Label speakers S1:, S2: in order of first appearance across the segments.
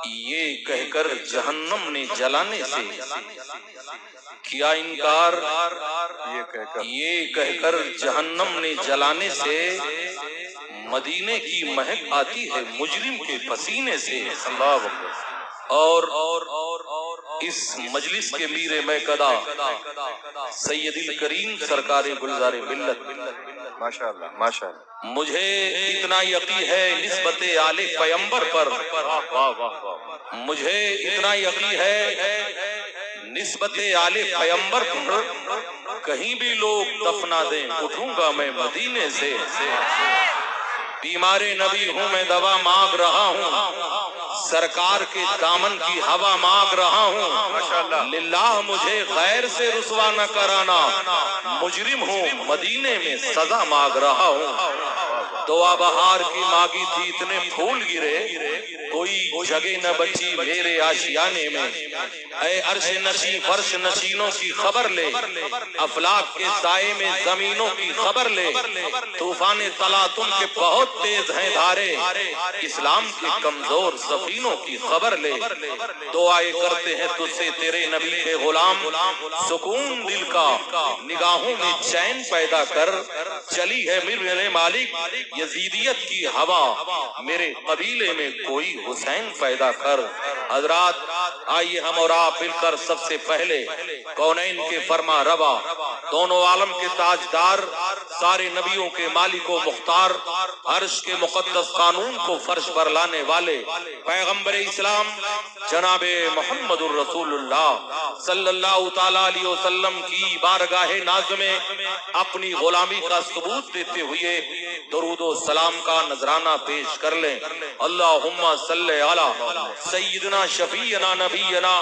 S1: یہ کہہ کر جہنم نے جلانے سے کیا انکار، یہ کہہ کر جہنم نے جلانے سے مدینے کی مہک آتی ہے مجرم کے پسینے سے۔ اور اس مجلس کے میر میکدہ سید الکریم سرکار گلزار ملت
S2: ماشاءاللہ ماشاءاللہ،
S1: مجھے اتنا یقین ہے نسبت آل پیمبر پر، مجھے اتنا یقین ہے نسبت آل پیمبر پر، کہیں بھی لوگ دفنا دیں اٹھوں گا میں مدینے سے۔ بیمار نبی ہوں میں دوا مانگ رہا ہوں، سرکار کے دامن کی ہوا مانگ رہا ہوں، للہ مجھے غیر سے رسوا نہ کرانا، مجرم ہوں مدینے میں سزا مانگ رہا ہوں۔ دعا بہار کی مانگی تھی اتنے پھول گرے، کوئی جگہ نہ بچی میرے آشیانے میں۔ اے عرش نشین فرش نشینوں کی خبر لے، افلاک کے سائے میں زمینوں کی خبر لے، طوفان تلاطم کے بہت تیز ہیں دھارے، اسلام کے کمزور سفینوں کی خبر لے۔ دعائیں کرتے ہیں تجھ سے تیرے نبی کے غلام، سکون دل کا نگاہوں میں چین پیدا کر، چلی ہے میرے مالک یزیدیت کی ہوا، میرے قبیلے میں کوئی حسین پیدا کر۔ حضرات آئیے ہم اور آپ مل کر سب سے پہلے کونین کے فرما روا، دونوں عالم کے تاجدار، سارے نبیوں کے مالک و مختار، عرش کے مقدس قانون کو فرش پر لانے والے پیغمبر اسلام جناب محمد الرسول اللہ صلی اللہ تعالی علیہ وسلم کی بارگاہ ناز میں اپنی غلامی کا ثبوت دیتے ہوئے درود و سلام کا نذرانہ پیش کر لیں۔ اللہم صلی علی سیدنا شفیعنا نبینا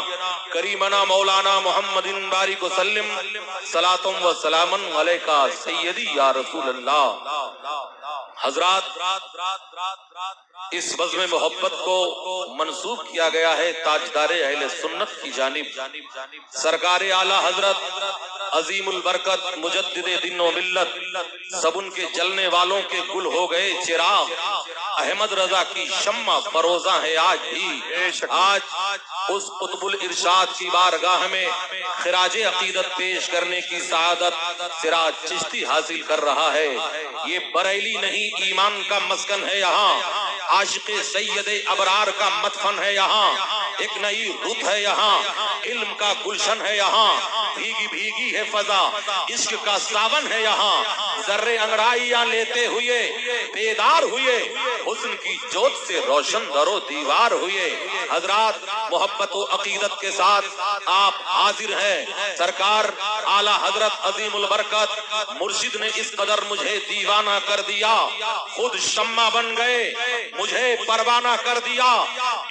S1: کریمنا مولانا محمد بارک وسلم، صلاۃ و سلام علیکہ سیدی یا رسول اللہ۔ حضرات اس بزم محبت کو منسوب کیا گیا ہے تاجدار اہل سنت کی جانب، سرکار اعلی حضرت عظیم البرکت مجدد دین و ملت، سب ان کے جلنے والوں کے گل ہو گئے چراغ، احمد رضا کی شمع فروزاں ہے آج بھی۔ آج اس قطب الارشاد کی بارگاہ میں خراج عقیدت پیش کرنے کی سعادت سراج چشتی حاصل کر رہا ہے۔ یہ بریلی نہیں ایمان کا مسکن ہے یہاں، عاشق سید ابرار کا مدفن ہے یہاں، ایک نئی رت ہے یہاں، علم کا گلشن ہے یہاں، بھیگی بھیگی ہے فضا، عشق کا ساون ہے یہاں، ذرے انگڑائیاں لیتے ہوئے بیدار ہوئے، حسن کی جوت سے روشن در و دیوار ہوئے۔ حضرات محبت و عقیدت کے ساتھ آپ حاضر ہیں، سرکار اعلی حضرت عظیم البرکت مرشد نے اس قدر مجھے دیوانہ کر دیا، خود شمع بن گئے، مجھے پروانہ کر دیا،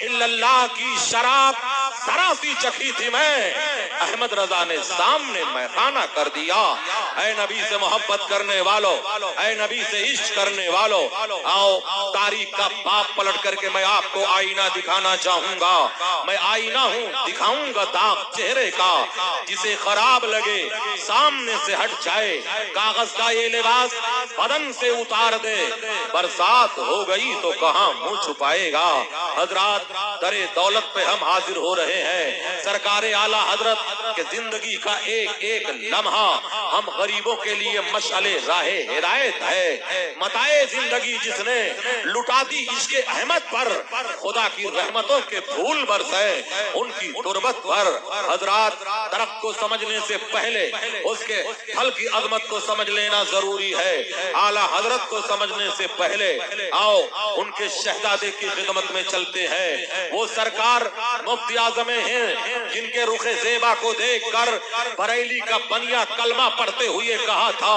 S1: الا اللہ کی شراب ذرا سی چکھی تھی میں، احمد رضا نے سامنے میخانہ کر دیا۔ اے نبی سے محبت کرنے والو، اے نبی سے عشق کرنے والو، آؤ تاریخ کا باپ پلٹ کر کے میں آپ کو آئینہ دکھانا چاہوں گا۔ میں آئینہ ہوں، دکھاؤں گا داغ چہرے کا، جسے خراب لگے سامنے سے ہٹ جائے، کاغذ کا یہ لباس بدن سے اتار دے، برسات ہو گئی تو کہاں منہ چھپائے گا۔ حضرات در دولت پہ ہم حاضر ہو رہے ہیں، سرکار اعلی حضرت کے زندگی کا ایک ایک لمحہ ہم غریبوں کے لیے مشعل راہ ہدایت ہے۔ متاع زندگی جس نے لٹا دی عشق احمد پر، خدا کی رحمتوں کے پھول برسے ان کی تربت پر۔ حضرات درخت کو سمجھنے سے پہلے اس کے پھل کی عظمت کو سمجھ لینا ضروری ہے، اعلی حضرت کو سمجھنے سے پہلے آؤ ان کے شہزادے کی خدمت میں چلتے ہیں۔ وہ سرکار مفتی اعظم ہیں جن کے رخ زیبا کو دیکھ کر بریلی کا بنیا کلمہ پڑھتے ہوئے کہا تھا،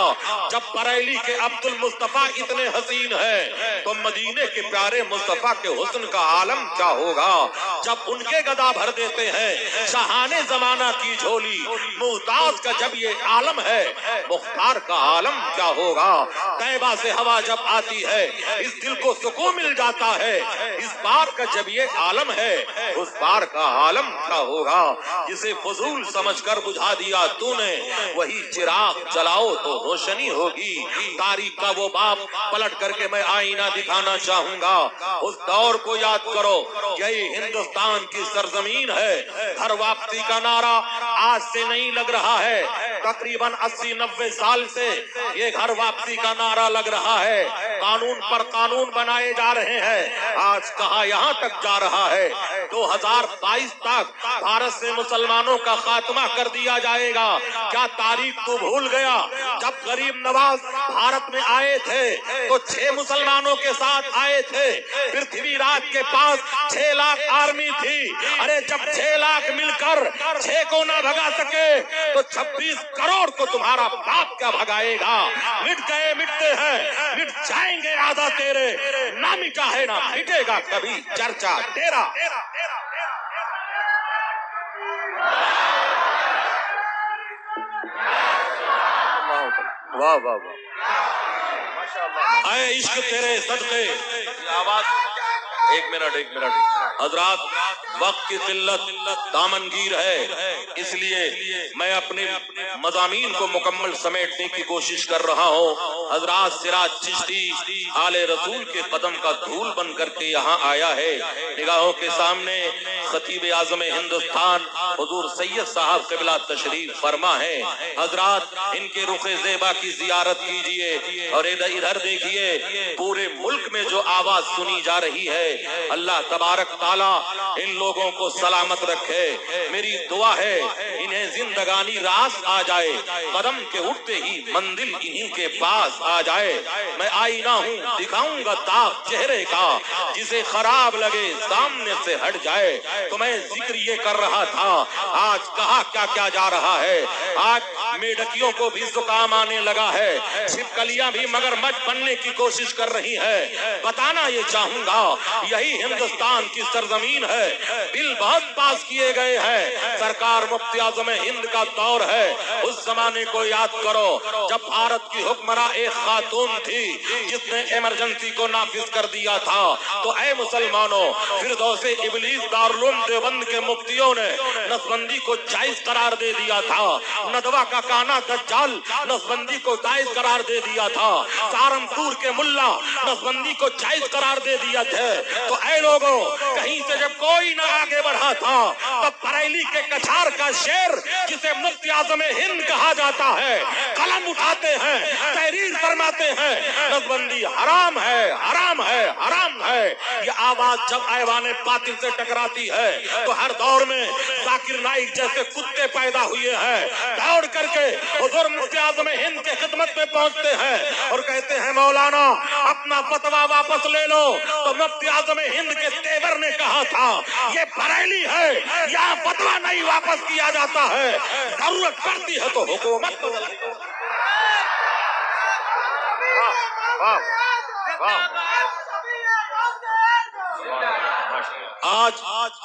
S1: جب بریلی کے عبد المصطفیٰ اتنے حسین ہیں تو مدینے کے پیارے مصطفیٰ کے حسن کا عالم کیا ہوگا۔ جب ان کے گدا بھر دیتے ہیں شاہانے زمانہ کی جھولی، محتاج کا جب یہ عالم ہے مختار کا عالم کیا ہوگا۔ طیبہ سے ہوا جب آتی ہے اس دل کو سکون مل جاتا ہے، اس بات کا جب یہ عالم ہے اس پار کا عالم کیا ہوگا؟ جسے فضول سمجھ کر بجھا دیا تو نے وہی چراغ جلاؤ تو روشنی ہوگی۔ تاریخ کا وہ باپ پلٹ کر کے میں آئینہ دکھانا چاہوں گا۔ اس دور کو یاد کرو، یہی ہندوستان کی سرزمین ہے۔ گھر واپسی کا نعرہ آج سے نہیں لگ رہا ہے، تقریباً 80-90 سال سے یہ گھر واپسی کا نعرہ لگ رہا ہے۔ قانون پر قانون بنائے جا رہے ہیں، آج کہاں یہاں تک جا رہا ہے 2022 تک بھارت سے مسلمانوں کا خاتمہ کر دیا جائے گا۔ کیا تاریخ کو بھول گیا؟ جب غریب نواز بھارت میں آئے تھے تو 6 مسلمانوں کے ساتھ آئے تھے، پرتھوی راج کے پاس 6 لاکھ آرمی تھی۔ ارے جب 6 لاکھ مل کر 6 کو نہ بھگا سکے تو 26 کروڑ کو تمہارا باپ کیا بھگائے گا؟ مٹ گئے مٹتے ہیں، مٹ جائیں گے آدھا تیرے، نہ مٹا ہے نہ مٹے گا کبھی چرچا تیرا۔
S2: واہ واہ واہ،
S1: اے عشق تیرے صدقے، آواز ایک منٹ حضرات، وقت کی قلت دامنگیر ہے، اس لیے میں اپنے مضامین کو مکمل سمیٹنے کی کوشش کر رہا ہوں۔ حضرات، سراج چشتی آل رسول کے قدم کا دھول بن کر کے یہاں آیا ہے۔ نگاہوں کے سامنے خطیب اعظم ہندوستان حضور سید صاحب قبلہ تشریف فرما ہے۔ حضرات، ان کے رخ زیبا کی زیارت کیجئے اور ادھر دیکھیے، پورے ملک میں جو آواز سنی جا رہی ہے، اللہ تبارک تعالیٰ ان لوگوں کو سلامت رکھے۔ میری دعا ہے انہیں زندگانی راس آ جائے، قدم کے اٹھتے ہی منزل انہی کے پاس آ جائے۔ میں آئینہ ہوں، دکھاؤں گا داغ چہرے کا، جسے خراب لگے سامنے سے ہٹ جائے۔ تو میں ذکر یہ کر رہا تھا، آج کہا کیا کیا جا رہا ہے۔ آج میڈکیوں کو بھی زکام آنے لگا ہے، چھپکلیاں بھی مگرمچھ بننے کی کوشش کر رہی ہے۔ بتانا یہ چاہوں گا، یہی ہندوستان کی سرزمین ہے، بل بہت پاس کیے گئے ہیں، سرکار مفتی اعظم ہند کا دور ہے۔ اس زمانے کو یاد کرو جب بھارت کی حکمراں ایک خاتون تھی جس نے ایمرجنسی کو نافذ کر دیا تھا۔ تو اے مسلمانوں، فردوس ابلیس دارالعلوم دیوبند کے مفتیوں نے نسبندی کو جائز قرار دے دیا تھا، ندوہ کا کانا دجال نسبندی کو جائز قرار دے دیا تھا، سہارنپور کے ملا نسبندی کو جائز قرار دے دیا تھا۔ تو اے لوگوں، کہیں سے جب کوئی نہ آگے بڑھا تھا تو بریلی کے کچھار کا شیر جسے مفتی اعظم ہند کہا جاتا ہے، قلم اٹھاتے ہیں، تحریر فرماتے ہیں، نسبندی حرام ہے، حرام ہے، حرام ہے۔ یہ آواز جب ایوان باطل سے ٹکراتی ہے تو ہر دور میں ذاکر نائک جیسے کتے پیدا ہوئے ہیں، دوڑ کر کے حضور مفتی اعظم ہند کے خدمت میں پہنچتے ہیں اور کہتے ہیں مولانا اپنا فتویٰ واپس لے لو۔ تو مفتی اعظم ہند کے تیور نے کہا تھا، یہ بریلی ہے، یہاں فتویٰ نہیں واپس کیا جاتا ہے، ضرورت پڑتی ہے تو حکومت کو آج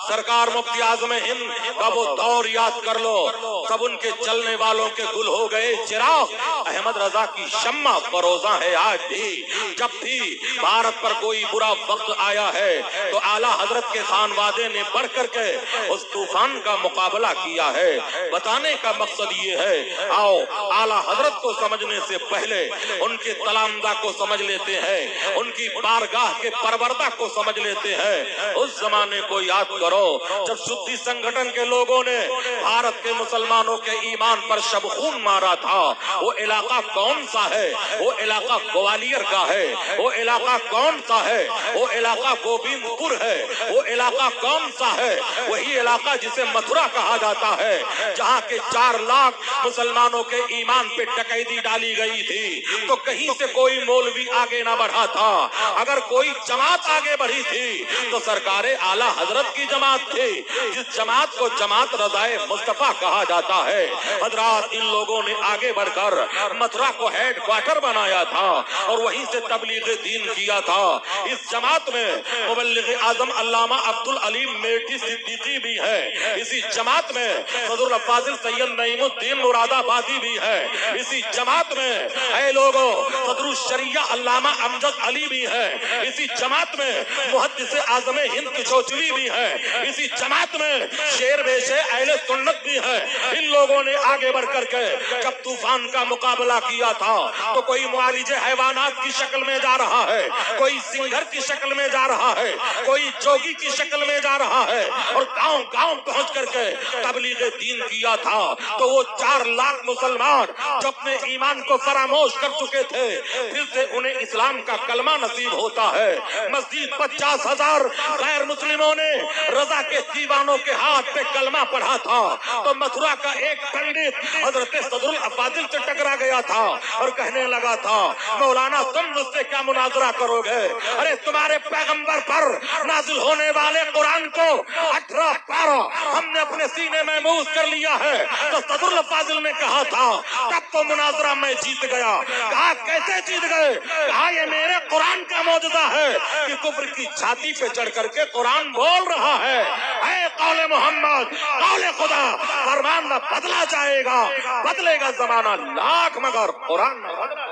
S1: سرکار مفتی اعظم ہند کا وہ دور یاد کر لو، سب ان کے چلنے والوں کے گل ہو گئے چراغ، احمد رضا کی شمع فروزاں ہے آج بھی۔ جب بھی بھارت پر کوئی برا وقت آیا ہے تو اعلیٰ حضرت کے خانوادے نے بڑھ کر کے اس طوفان کا مقابلہ کیا ہے۔ بتانے کا مقصد یہ ہے، آؤ اعلیٰ حضرت کو سمجھنے سے پہلے ان کے تلامذہ کو سمجھ لیتے ہیں، ان کی بارگاہ کے پروردہ کو سمجھ لیتے ہیں۔ اس زمانے کو یاد کرو جب شدھی سنگھٹن کے لوگوں نے بھارت کے مسلمانوں کے ایمان پر شبخون مارا تھا۔ وہ علاقہ کون سا ہے؟ وہ علاقہ گوالیر کا ہے۔ وہ علاقہ کون سا ہے؟ وہ علاقہ گوبند پور ہے۔ وہ علاقہ کون سا ہے؟ وہی علاقہ جسے متھرا کہا جاتا ہے، جہاں کے 4 لاکھ مسلمانوں کے ایمان پہ ڈکیتی ڈالی گئی تھی۔ تو کہیں سے کوئی مولوی آگے نہ بڑھا تھا، اگر کوئی جماعت آگے بڑھی تھی تو سرکار اعلیٰ حضرت کی جماعت تھی، جس جماعت کو جماعت رضائے مصطفیٰ کہا جاتا ہے۔ حضرات، ان لوگوں نے آگے بڑھ کر متھرا کو ہیڈ کوارٹر بنایا تھا اور وہیں سے تبلیغ دین کیا تھا۔ اس جماعت میں مبلغ اعظم علامہ عبد العلیم میٹھی صدیقی بھی ہے، اسی جماعت میں صدر الفاضل سید نعیم الدین مراد آبادی بھی ہے، اسی جماعت میں اے لوگوں صدر الشریعہ علامہ امجد علی بھی ہے، اسی جماعت میں محدث اعظم ہند کچوچلی بھی ہے، اسی جماعت میں شیر بیشے اہل سنت بھی ہے۔ ان لوگوں نے آگے بڑھ کر کے جب طوفان کا مقابلہ کیا تھا تو کوئی معالج حیوانات کی شکل میں جا رہا ہے، کوئی سنگر کی شکل میں جا رہا ہے، کوئی جوگی کی شکل میں جا رہا ہے، اور گاؤں گاؤں پہنچ کر کے تبلیغ دین کیا تھا تو وہ 4 لاکھ مسلمان جو اپنے ایمان کو فراموش کر چکے تھے پھر سے انہیں اسلام کا کلمہ نصیب ہوتا ہے۔ مزید 50,000 غیر مسلموں نے رضا کے دیوانوں کے ہاتھ پہ کلمہ پڑھا تھا تو متھرا کا ایک پنڈت حضرت صدر الافاضل سے ٹکرا گیا تھا اور کہنے لگا تھا مولانا تم مجھ سے کیا مناظرہ کرو گے؟ ارے تمہارے پیغمبر پر نازل ہونے والے قرآن کو 18 پارہ ہم نے اپنے سینے میں محفوظ کر لیا ہے۔ تو صدر الافاضل نے کہا تھا تب تو مناظرہ میں جیت گیا۔ کہا کیسے جیت گئے؟ کہا یہ میرے قرآن کا معجزہ ہے کہ کفر کی چھاتی پہ چڑھ کر کے قرآن بول رہا ہے، اے قول محمد قول خدا، فرمان نہ بدلا جائے گا، بدلے گا زمانہ لاکھ مگر قرآن نہ بدلا۔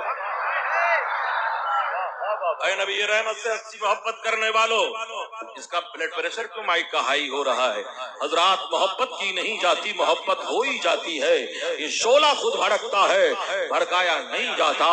S1: اے نبی رحمت سے اچھی محبت کرنے والوں، اس کا بلڈ پریشر کیوں مائک کا ہائی ہو رہا ہے؟ حضرات محبت کی نہیں جاتی، محبت ہو ہی جاتی ہے۔ یہ شعلہ خود بھڑکتا ہے، بھڑکایا نہیں جاتا۔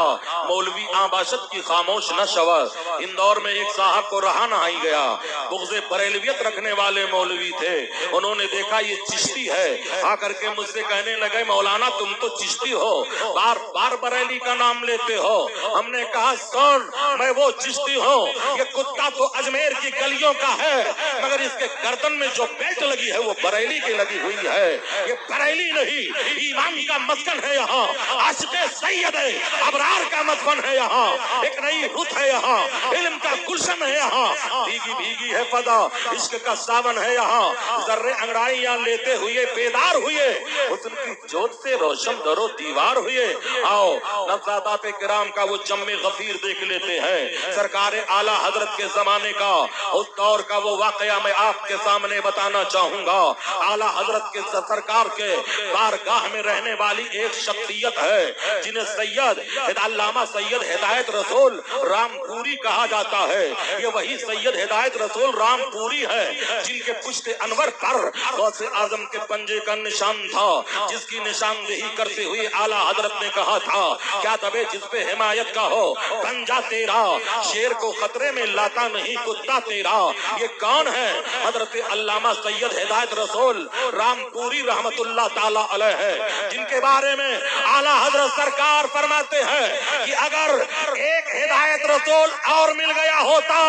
S1: مولوی آباشت کی خاموش نہ شود۔ اندور میں ایک صاحب کو رہا نہ آئی گیا، بغض بریلویت رکھنے والے مولوی تھے، انہوں نے دیکھا یہ چشتی ہے، آ کر کے مجھ سے کہنے لگے مولانا تم تو چشتی ہو، بار بار بریلی کا نام لیتے ہو۔ ہم نے کہا سن میں وہ چشتی ہوں، یہ کتا تو اجمیر کی گلیوں کا ہے مگر اس کے گردن میں جو بیلٹ لگی ہے وہ بریلی کی لگی ہوئی ہے۔ یہ بریلی نہیں، ایمان کا مسکن ہے یہاں، عاشق سید ابرار کا مسکن ہے یہاں، ایک نئی رت ہے یہاں، علم کا گلشن ہے یہاں، بھیگی بھیگی ہے فضا، عشق کا ساون ہے یہاں، ذرے انگڑائیاں لیتے ہوئے بیدار ہوئے، حسن کی جوت سے روشن در و دیوار ہوئے۔ آؤ نفساتات کرام کا وہ جم غفیر دیکھ لیتے ہیں۔ سرکار اعلیٰ حضرت کے زمانے کا اس دور کا وہ واقعہ میں آپ کے سامنے بتانا چاہوں گا۔ اعلیٰ حضرت کے سرکار کے بارگاہ میں رہنے والی ایک شخصیت ہے جنہیں سید علامہ سید ہدایت رسول رام پوری کہا جاتا ہے۔ یہ وہی سید ہدایت رسول رام پوری ہے جن کے پشت انور پر غوث اعظم کے پنجے کا نشان تھا، جس کی نشاندہی کرتے ہوئے اعلیٰ حضرت نے کہا تھا کیا دبے جس پہ حمایت کا ہو پنجا تیرا، شیر کو خطرے میں لاتا نہیں کتا تیرا۔ یہ کون ہے؟ حضرت علامہ سید ہدایت رسول رام پوری رحمت اللہ تعالی علیہ ہے، جن کے بارے میں اعلیٰ حضرت سرکار فرماتے ہیں کہ اگر ایک ہدایت رسول اور مل گیا ہوتا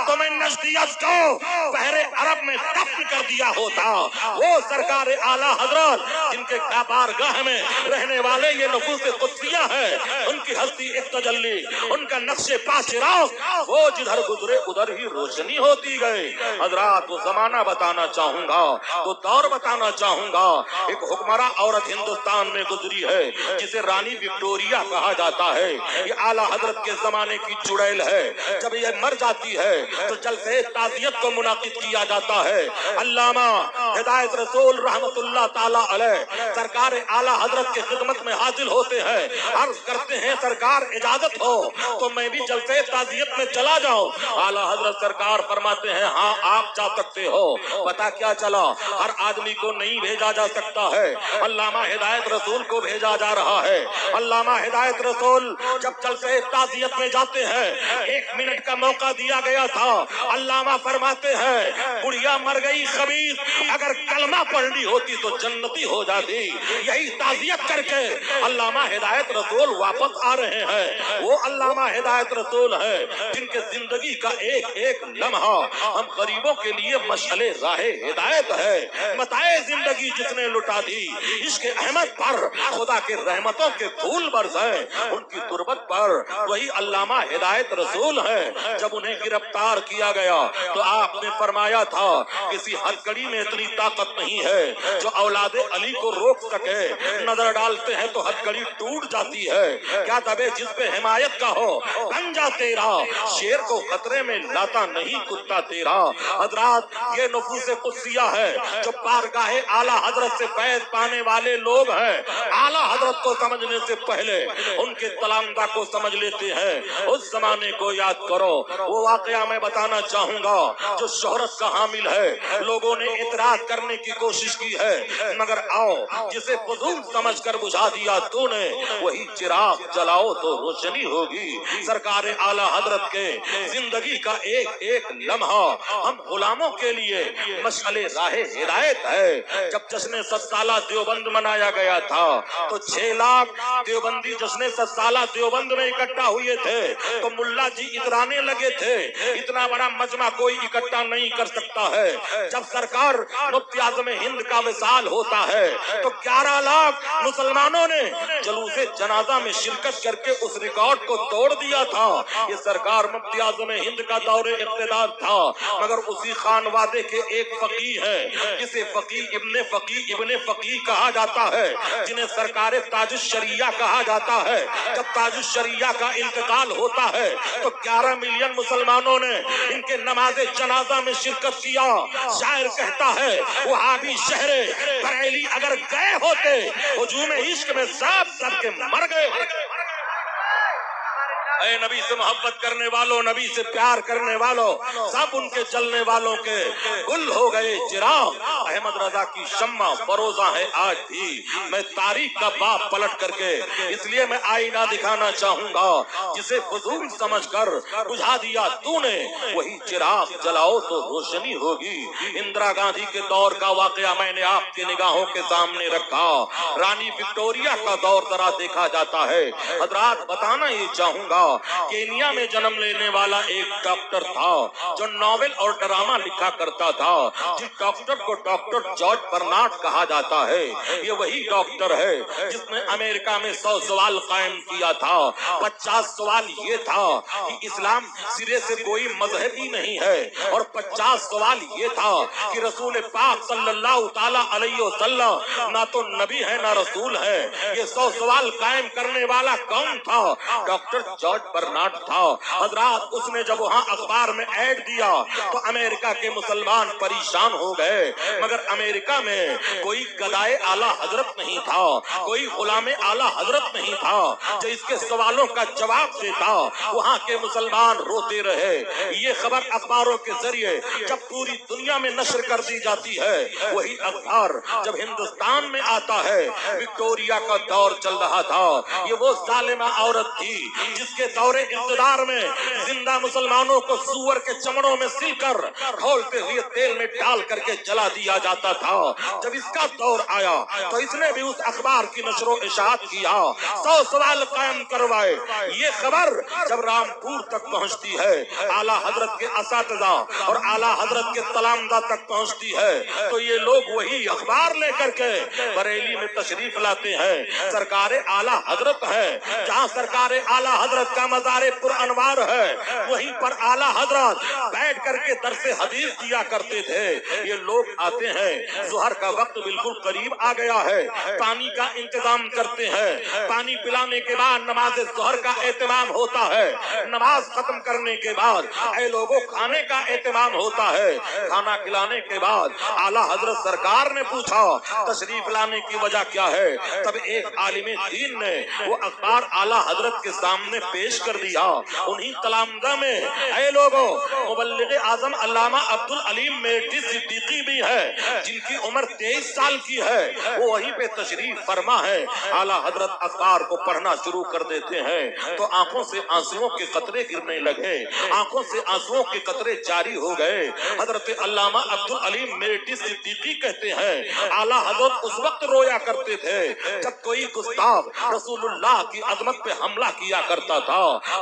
S1: تو میں نزدیت کو بحر عرب میں دفن کر دیا ہوتا۔ وہ سرکار اعلیٰ حضرت جن کے بارگاہ میں رہنے والے یہ نفوس قدسیہ ہے، ان کی ہستی ایک تجلی، ان کا نقش پا چراغ، وہ جدھر گزرے ادھر ہی روشنی ہوتی گئے۔ حضرات وہ زمانہ بتانا چاہوں گا، وہ دور بتانا چاہوں گا۔ ایک حکمراں عورت ہندوستان میں گزری ہے جسے رانی وکٹوریا کہا جاتا ہے۔ یہ اعلیٰ حضرت کے زمانے کی چڑیل ہے۔ جب یہ مر جاتی ہے تو جلسے تعزیت کو منعقد کیا جاتا ہے۔ علامہ ہدایت رسول رحمت اللہ تعالی علیہ سرکار اعلیٰ حضرت کی خدمت میں حاضر ہوتے ہیں، عرض کرتے ہیں سرکار اجازت ہو تو میں بھی جلسے تعزیت میں چلا جاؤں۔ اعلیٰ حضرت سرکار فرماتے ہیں ہاں آپ جا سکتے ہو۔ پتا کیا چلا؟ ہر آدمی کو نہیں بھیجا جا سکتا ہے، علامہ ہدایت رسول کو بھیجا جا رہا ہے۔ علامہ ہدایت رسول جب جلسے تعزیت میں جاتے ہیں 1 منٹ کا موقع دیا گیا تھا۔ علامہ فرماتے ہیں بڑھیا مر گئی خبیث، اگر کلمہ پڑھنی ہوتی تو جنتی ہو جاتی۔ یہی تعزیت کر کے علامہ ہدایت رسول واپس آ رہے ہیں۔ وہ علامہ ہدایت رسول ہے جن کے زندگی کا ایک ایک لمحہ ہم غریبوں کے لیے مشعل راہ ہدایت ہے۔ متاع زندگی جس نے لٹا دی، عشق احمد پر خدا کے رحمتوں کے پھول برسے، ان کی تربت پر وہی علامہ ہدایت رسول ہے۔ جب انہیں گرفتار کیا گیا تو آپ نے فرمایا تھا تھا کسی ہتھکڑی میں اتنی طاقت نہیں ہے جو اولاد علی کو روک سکے، نظر ڈالتے ہیں تو ہتھکڑی ٹوٹ جاتی ہے، کیا دبے جس پہ حمایت کا ہو بن جا تیرا، شیر کو خطرے میں لاتا نہیں کتا تیرا۔ حضرات یہ نفوس قدسیہ ہے جو بارگاہ اعلیٰ حضرت سے فیض پانے والے لوگ ہیں، اعلیٰ حضرت کو سمجھنے سے پہلے ان کے تلامذہ کو سمجھ لیتے ہیں۔ اس زمانے کو یاد کرو، وہ واقعہ میں بتانا چاہوں گا جو شہرت کا حامل ہے، لوگوں نے اعتراض کرنے کی کوشش کی ہے، مگر آؤ جسے فضول سمجھ کر بجھا دیا تو نے، وہی چراغ جلاؤ تو روشنی ہوگی۔ سرکار اعلیٰ حضرت کے زندگی کا ایک ایک لمحہ ہم غلاموں کے لیے مشعل راہ ہدایت ہے۔ جب جشن 100 سالہ دیوبند منایا گیا تھا تو 6 لاکھ دیوبندی جشن 100 سالہ دیوبند میں اکٹھا ہوئے تھے، تو ملا جی اترانے لگے تھے اتنا بڑا مجمع کوئی اکٹھا نہیں کر سکتا ہے۔ جب سرکار مفتی اعظم ہند کا وصال ہوتا ہے تو 11 لاکھ مسلمانوں نے جلوس جنازہ میں شرکت کر کے اس ریکارڈ کو توڑ دیا تھا۔ یہ سرکار مفتی اعظم ہند کا دور اقتدار تھا، مگر اسی خانوادے کے ایک فقیہ ہے جسے فقیہ ابن فقیہ کہا جاتا ہے، جنہیں سرکار تاج الشریعہ کہا جاتا ہے۔ جب تاج الشریعہ کا انتقال ہوتا ہے تو 11 ملین مسلمانوں نے ان کے نماز جنازہ میں شرکت کیا۔ شاعر کہتا ہے وہابی شہر بریلی اگر گئے ہوتے ہجوم عشق میں سب کے مر گئے۔ اے نبی سے محبت کرنے والوں، نبی سے پیار کرنے والوں، سب ان کے جلنے والوں کے گل ہو گئے چراغ۔ احمد رضا کی شمع فروزہ ہے آج بھی۔ میں تاریخ کا باب پلٹ کر کے اس لیے میں آئینہ دکھانا چاہوں گا جسے فضول سمجھ کر بجھا دیا تو نے، وہی چراغ جلاؤ تو روشنی ہوگی۔ اندرا گاندھی کے دور کا واقعہ میں نے آپ کی نگاہوں کے سامنے رکھا۔ رانی وکٹوریا کا دور ذرا دیکھا جاتا ہے۔ حضرات بتانا یہ چاہوں گا کینیا میں جنم لینے والا ایک ڈاکٹر تھا جو ناول اور ڈرامہ لکھا کرتا تھا، جس ڈاکٹر کو ڈاکٹر جارج برنارڈ کہا جاتا ہے۔ یہ وہی ڈاکٹر ہے جس نے امریکہ میں 100 سوال قائم کیا تھا۔ 50 سوال یہ تھا کہ اسلام سرے سے کوئی مذہب ہی نہیں ہے، اور 50 سوال یہ تھا کہ رسول پاک صلی اللہ تعالی علیہ وسلم نہ تو نبی ہے نہ رسول ہے۔ یہ 100 سوال قائم کرنے والا کون تھا؟ ڈاکٹر جارج برنارڈ تھا۔ حضرات اس نے جب وہاں اخبار میں ایڈ دیا تو امریکہ کے مسلمان پریشان ہو گئے، مگر امریکہ میں کوئی گدائے اعلیٰ حضرت نہیں تھا، کوئی غلام اعلیٰ حضرت نہیں تھا جو اس کے سوالوں کا جواب دیتا۔ وہاں کے مسلمان روتے رہے۔ یہ خبر اخباروں کے ذریعے جب پوری دنیا میں نشر کر دی جاتی ہے، وہی اخبار جب ہندوستان میں آتا ہے، وکٹوریا کا دور چل رہا تھا۔ یہ وہ ظالمہ عورت تھی جس کے دور اقتدار میں زندہ مسلمانوں کو سور کے چمڑوں میں سل کر کھولتے ہوئے تیل میں ڈال کر کے جلا دیا جاتا تھا۔ جب اس کا دور آیا تو اس نے بھی اس اخبار کی نشر و اشاعت کیا، 100 سوال قائم کروائے۔ یہ خبر جب رامپور تک پہنچتی ہے، اعلیٰ حضرت کے اساتذہ اور اعلیٰ حضرت کے تلامذہ تک پہنچتی ہے، تو یہ لوگ وہی اخبار لے کر کے بریلی میں تشریف لاتے ہیں۔ سرکار اعلیٰ حضرت ہے، جہاں سرکار اعلیٰ حضرت کا مزار پر انوار ہے، وہیں پر اعلیٰ حضرت بیٹھ کر کے درس حدیث دیا کرتے تھے۔ یہ لوگ آتے ہیں، ظہر کا وقت بالکل قریب آ گیا ہے، پانی کا انتظام کرتے ہیں۔ پانی پلانے کے بعد نماز ظہر کا اہتمام ہوتا ہے۔ نماز ختم کرنے کے بعد اے لوگوں کھانے کا اہتمام ہوتا ہے۔ کھانا کھلانے کے بعد اعلیٰ حضرت سرکار نے پوچھا تشریف لانے کی وجہ کیا ہے؟ تب ایک عالم دین نے وہ اخبار اعلیٰ حضرت کے سامنے پیش کر دیا۔ انہی تلامذہ میں اے لوگوں مبلغ اعظم علامہ عبدالعلیم میٹھی صدیقی بھی ہے، جن کی عمر 23 سال کی ہے، وہ وہیں پہ تشریف فرما ہے۔ اعلیٰ حضرت اخبار کو پڑھنا شروع کر دیتے ہیں تو آنکھوں سے آنسوؤں کے قطرے گرنے لگے، آنکھوں سے آنسوؤں کے قطرے جاری ہو گئے۔ حضرت علامہ عبدالعلیم میٹھی صدیقی کہتے ہیں اعلیٰ حضرت اس وقت رویا کرتے تھے جب کوئی گستاخ رسول اللہ کی عظمت پہ حملہ کیا کرتا تھا।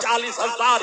S1: 40,000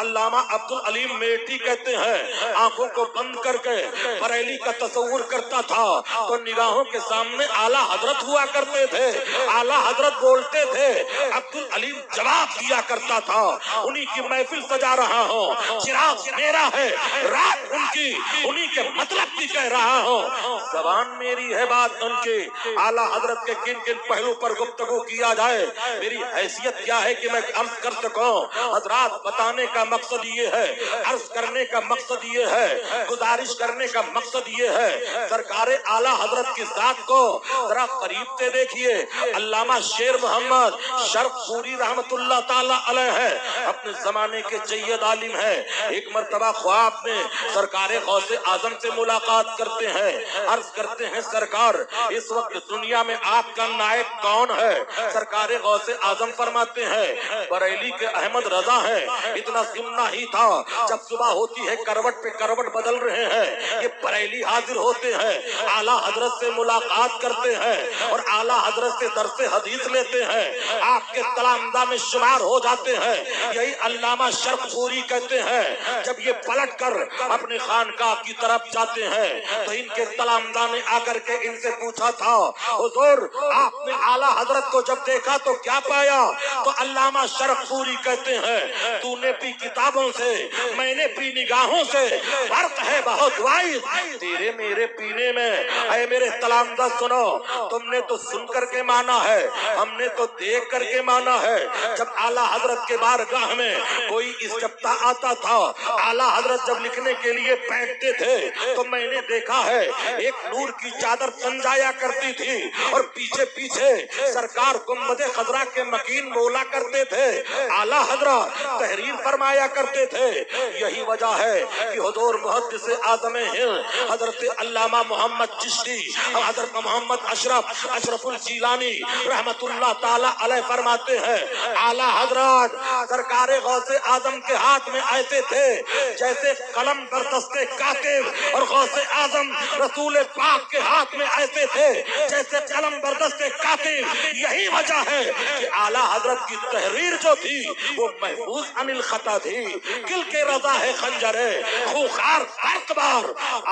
S1: علامہ عبدال علیم میٹھی کہتے ہیں آنکھوں کو بند کر کے بریلی کا تصور کرتا تھا تو نگاہوں کے سامنے اعلیٰ حضرت ہوا کرتے تھے، اعلیٰ حضرت بولتے تھے، عبدال علیم جواب دیا کرتا تھا انہی کی محفل سجا رہا ہوں، چراغ میرا ہے، رات ان کی، انہی کے مطلب کی کہہ رہا ہوں، زبان میری ہے بات ان کی۔ اعلیٰ حضرت کے کن کن پہلو پر گفتگو کیا جائے، میری حیثیت کیا ہے کہ میں عرض کر سکوں؟ حضرات بتانے کا مقصد یہ ہے، عرض کرنے کا مقصد یہ ہے، گزارش کرنے کا مقصد یہ ہے، سرکار اعلیٰ حضرت کی ذات کو ذرا قریب سے دیکھیے۔ علامہ شیر محمد شرف پوری رحمت اللہ تعالی علیہ ہے، اپنے زمانے کے جید عالم ہے، ایک مرتبہ خواب میں سرکار غوث اعظم سے ملاقات کرتے ہیں، عرض کرتے ہیں سرکار اس وقت دنیا میں آپ کا نائب کون ہے؟ سرکار غوث اعظم فرماتے ہیں بریلی کے احمد رضا ہے۔ اتنا سننا ہی تھا، جب صبح ہوتی ہے کروٹ پہ کروٹ بدل رہے ہیں، یہ بریلی حاضر ہوتے ہیں، اعلیٰ حضرت سے ملاقات کرتے ہیں اور اعلیٰ حضرت سے درس حدیث لیتے ہیں، آپ کے تلامذہ میں شمار ہو جاتے ہیں۔ یہی علامہ شرف پوری کہتے ہیں جب یہ پلٹ کر اپنے خانقاہ کی طرف جاتے ہیں تو ان کے تلامذہ نے آ کر کے ان سے پوچھا تھا حضور آپ نے اعلیٰ حضرت کو جب دیکھا تو کیا پایا؟ تو علامہ شرف پوری کہتے ہیں تو نے پی کتابوں سے، میں نے پی نگاہوں سے، فرق ہے بہت واحد تیرے میرے پینے میں۔ اے میرے تلامذہ سنو، تم نے تو سن کر کے مانا ہے، ہم نے تو دیکھ کر کے مانا ہے۔ جب اعلیٰ حضرت کے بارگاہ میں کوئی استفتاء آتا تھا، اعلیٰ حضرت جب لکھنے کے لیے بیٹھتے تھے تو میں نے دیکھا ہے ایک نور کی چادر سنجایا کرتی تھی اور پیچھے پیچھے سرکار گنبد خضرا کے مکین بولا کرتے تھے، اعلیٰ حضرت تحریر فرمایا کرتے تھے۔ یہی وجہ ہے کہ حضور محدث اعظم ہند حضرت علامہ محمد چشتی اور حضرت محمد اشرف الجیلانی رحمت اللہ تعالی علیہ فرماتے ہیں اعلیٰ حضرت سرکار غوث اعظم کے ہاتھ میں ایسے تھے جیسے قلم در دست کاتب، اور غوث اعظم رسول پاک کے ہاتھ میں ایسے تھے جیسے قلم در دست کاتب۔ یہی وجہ ہے کہ اعلیٰ حضرت کی تحریر جو تھی وہ محفوظ عن الخطا تھی۔ کل کے رضا ہے خنجر ہے خوخار اعتبار،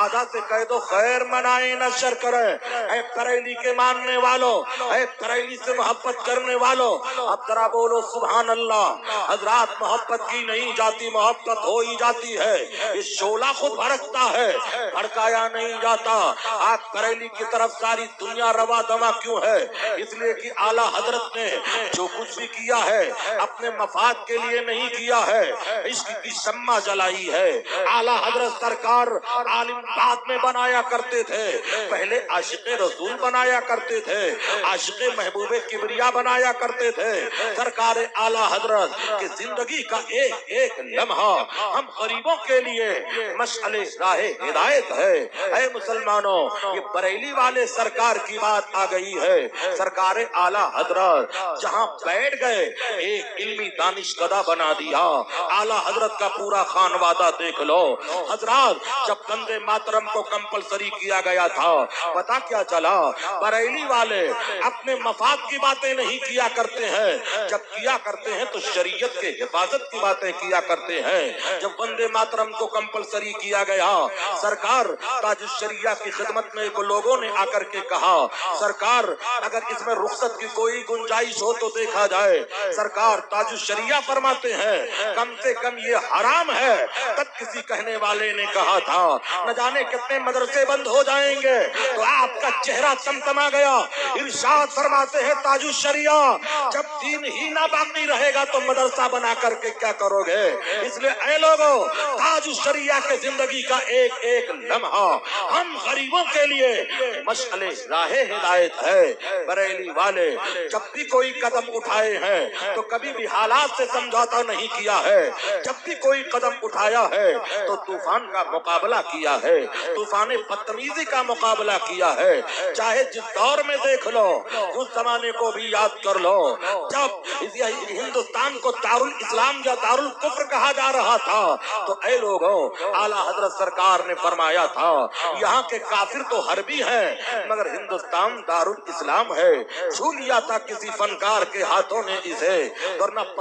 S1: آدھا سے کہہ دو خیر منائے نہ شر کرے۔ اے بریلی کے ماننے والوں، اے بریلی سے محبت کرنے والوں، اب ذرا بولو سبحان اللہ۔ حضرات محبت کی نہیں جاتی، محبت ہو ہی جاتی ہے۔ یہ شعلہ خود بھڑکتا ہے، بھڑکایا نہیں جاتا۔ آپ بریلی کی طرف ساری دنیا روا دوا کیوں ہے؟ اس لیے کہ اعلیٰ حضرت نے جو کچھ بھی کیا ہے اپنے مفاد کے لیے نہیں کیا ہے، عشق کی شمع جلائی ہے۔ اعلیٰ حضرت سرکار عالم بعد میں بنایا کرتے تھے، پہلے عاشق رسول بنایا کرتے تھے، عاشق محبوب کبریا بنایا کرتے تھے۔ سرکار اعلیٰ حضرت کی زندگی کا ایک ایک لمحہ ہم غریبوں کے لیے مشعل راہ ہدایت ہے۔ اے مسلمانوں، یہ بریلی والے سرکار کی بات آ گئی ہے۔ سرکار اعلیٰ حضرت جہاں بیٹھ گئے ایک علمی دانشکدہ بنا دیا۔ اعلیٰ حضرت کا پورا خانوادہ دیکھ لو۔ حضرات جب بندے ماترم کو کمپلسری کیا گیا تھا پتا کیا چلا؟ بریلی والے اپنے مفاد کی باتیں نہیں کیا کرتے ہیں، جب کیا کرتے ہیں تو شریعت کے حفاظت کی باتیں کیا کرتے ہیں۔ جب بندے ماترم کو کمپلسری کیا گیا، سرکار تاج الشریعہ کی خدمت میں لوگوں نے آ کر کے کہا سرکار اگر اس میں رخصت کی کوئی گنجائش ہو تو دیکھا جائے۔ سرکار تاج الشریعہ فرماتے ہیں کم سے کم یہ حرام ہے۔ تب کسی کہنے والے نے کہا تھا نہ جانے کتنے مدرسے بند ہو جائیں گے، تو آپ کا چہرہ تمتما گیا۔ ارشاد فرماتے ہیں تاج الشریعہ جب دین ہی نہ باقی رہے گا تو مدرسہ بنا کر کے کیا کرو گے؟ اس لیے اے لوگوں، تاج الشریعہ کے زندگی کا ایک ایک لمحہ ہم غریبوں کے لیے مشعل راہ ہدایت ہے۔ بریلی والے جب بھی کوئی قدم اٹھائے ہیں تو کبھی بھی حالات سے سمجھوتا نہیں کیا ہے، جب بھی کوئی قدم اٹھایا ہے تو طوفان کا مقابلہ کیا ہے، طوفان بدتمیزی کا مقابلہ کیا ہے۔ چاہے جس دور میں دیکھ لو، اس زمانے کو بھی یاد کر لو جب ہندوستان کو دارالاسلام یا دارالکفر کہا جا رہا تھا تو اے لوگوں اعلیٰ حضرت سرکار نے فرمایا تھا یہاں کے کافر تو حربی ہیں مگر ہندوستان دارالاسلام ہے۔ چھو لیا تھا کسی فنکار کے ہاتھوں نے اسے، ورنہ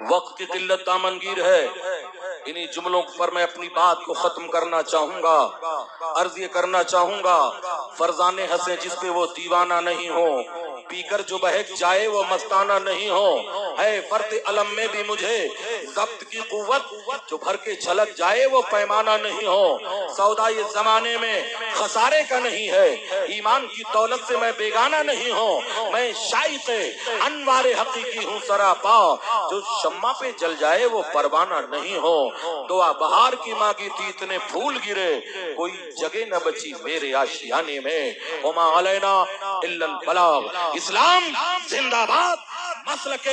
S1: وقت کی قلت دامنگیر ہے، انہی جملوں پر میں اپنی بات کو ختم کرنا چاہوں گا۔ عرض یہ کرنا چاہوں گا، فرزانے ہنسے جس پہ وہ دیوانہ نہیں ہو، پی کر جو بہک جائے وہ مستانہ نہیں ہو، ہے فرد علم میں بھی مجھے ضبط کی قوت، جو بھر کے جھلک جائے وہ پیمانہ نہیں ہو، سودا یہ زمانے میں خسارے کا نہیں ہے، ایمان کی دولت سے میں بیگانہ نہیں ہوں، میں شائق انوار حقیقی ہوں سراپا، جو شمع پہ جل جائے وہ پروانہ نہیں ہو، دعا بہار کی مانگی تھی اتنے پھول گرے، کوئی جگہ نہ بچی میرے آشیانے میں، وما علینا الا البلاغ۔ اسلام زندہ باد، مسلک